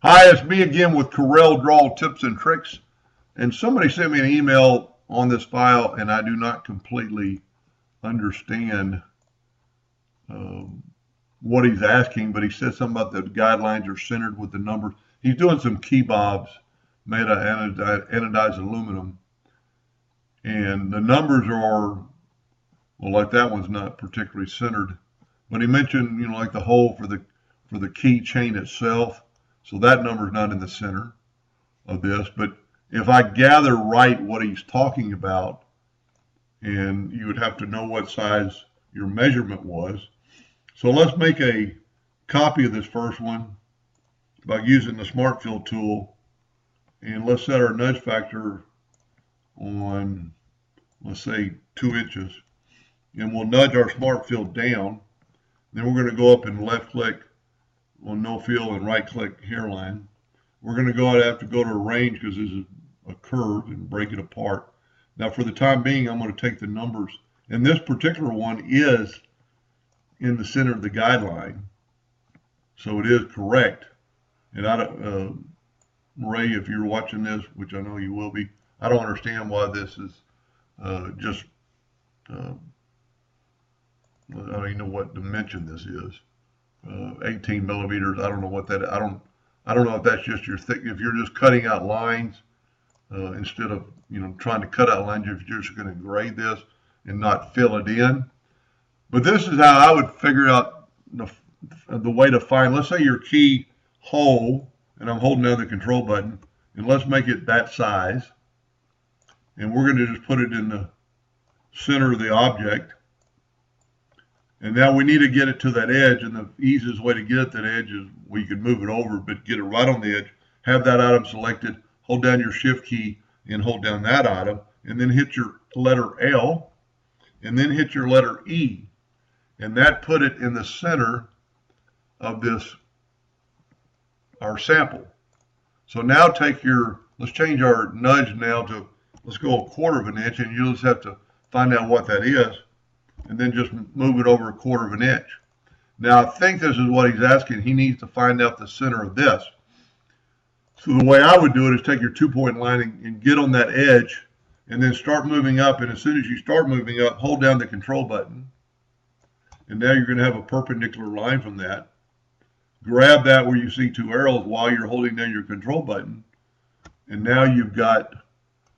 Hi, it's me again with Corel Draw Tips and Tricks. And somebody sent me an email on this file, and I do not completely understand what he's asking, but he said something about the guidelines are centered with the numbers. He's doing some key bobs made of anodized aluminum, and the numbers are, well, like that one's not particularly centered, but he mentioned, like the hole for the key chain itself. So that number is not in the center of this, but if I gather right what he's talking about, and you would have to know what size your measurement was. So let's make a copy of this first one by using the Smart Fill tool, and let's set our nudge factor on, let's say, 2 inches, and we'll nudge our Smart Fill down. Then we're going to go up and left click on no fill and right click hairline. We're going to have to go to range because this is a curve, and break it apart. Now for the time being, I'm going to take the numbers, and this particular one is in the center of the guideline, so it is correct. And I don't, Ray, if you're watching this, which I know you will be, I don't understand why this is I don't even know what dimension this is. 18 millimeters. I don't know what that. I don't know if that's just your thick. If you're just cutting out lines instead of trying to cut out lines, if you're just going to grade this and not fill it in. But this is how I would figure out the way to find. Let's say your key hole, and I'm holding down the control button, and let's make it that size, and we're going to just put it in the center of the object. And now we need to get it to that edge, and the easiest way to get it to that edge is we can move it over, but get it right on the edge, have that item selected, hold down your shift key and hold down that item, and then hit your letter L, and then hit your letter E, and that put it in the center of our sample. So now let's change our nudge now to, let's go 1/4 of an inch, and you'll just have to find out what that is, and then just move it over 1/4 of an inch. Now I think this is what he's asking. He needs to find out the center of this. So the way I would do it is take your 2-point line and get on that edge, and then start moving up. And as soon as you start moving up, hold down the control button. And now you're going to have a perpendicular line from that. Grab that where you see 2 arrows while you're holding down your control button. And now you've got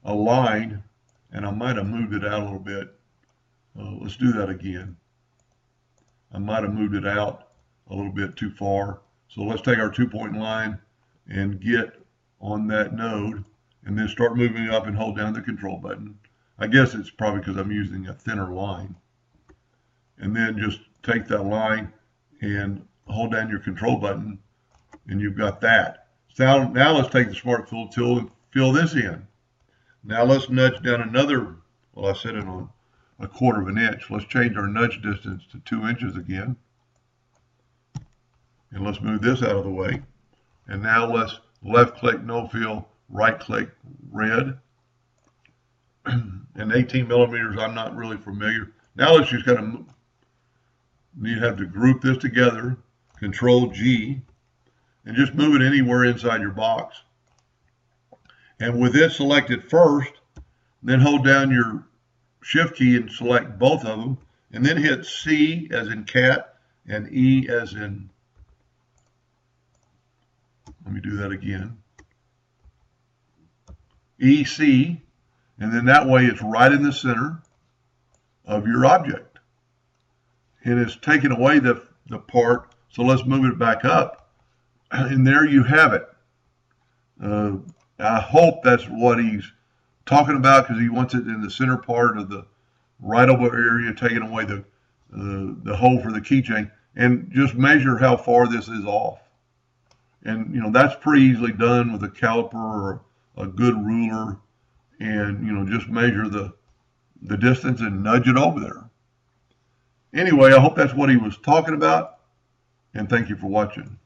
a line, and I might have moved it out a little bit. Let's do that again. I might have moved it out a little bit too far. So let's take our 2-point line and get on that node, and then start moving up and hold down the control button. I guess it's probably because I'm using a thinner line. And then just take that line and hold down your control button, and you've got that. So now let's take the Smart Fill tool and fill this in. Now let's nudge down another, well, I set it on 1/4 of an inch. Let's change our nudge distance to 2 inches again. And let's move this out of the way. And now let's left click no fill, right click red. And 18 millimeters, I'm not really familiar. Now let's just kind of have to group this together, Control G, and just move it anywhere inside your box. And with it selected first, then hold down your shift key and select both of them, and then hit C as in cat and E as in, let me do that again, EC, and then that way it's right in the center of your object. And it's taken away the part, so let's move it back up, and there you have it. I hope that's what he's talking about, because he wants it in the center part of the right over area, taking away the hole for the keychain, and just measure how far this is off. And that's pretty easily done with a caliper or a good ruler, and just measure the distance and nudge it over there. Anyway, I hope that's what he was talking about, and thank you for watching.